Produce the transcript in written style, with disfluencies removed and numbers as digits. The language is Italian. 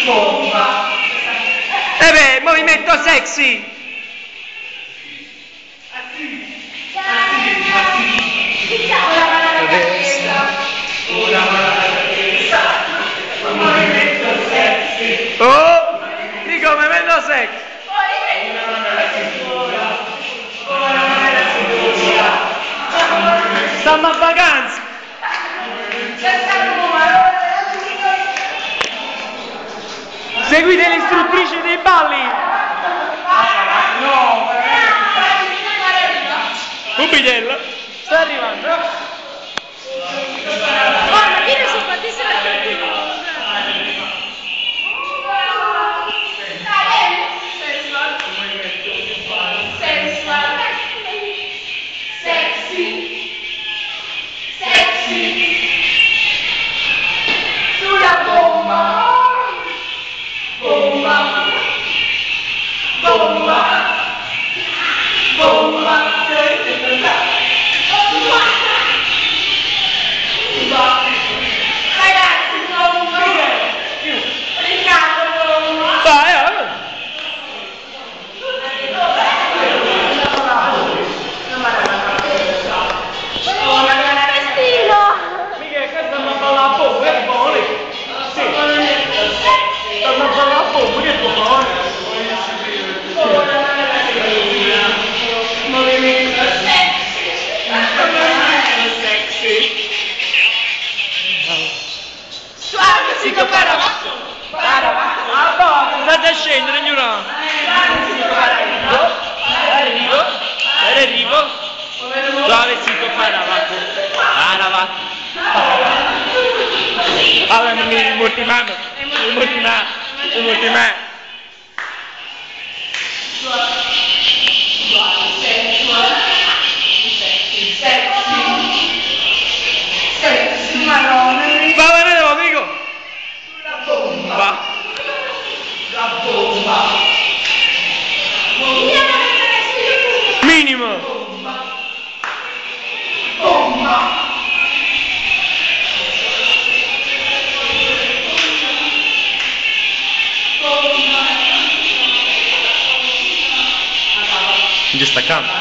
Bomba. E beh, movimento sexy. Una mano alla testa, un movimento sexy. Oh, dico movimento sexy. Una mano alla cintura, una mano alla cintura. Stiamo a vacanza. Seguite l'istruttrice dei balli. No, Ubidella, sta arrivando. Ma chi ne so quanti se la sentono? State a scendere, ignorano. Arrivo. Suave, zitto, paravacco. Allora, non mi mortimamo. Va bene, lo dico. La bomba. Minimo. Bomba. Giusto a campo.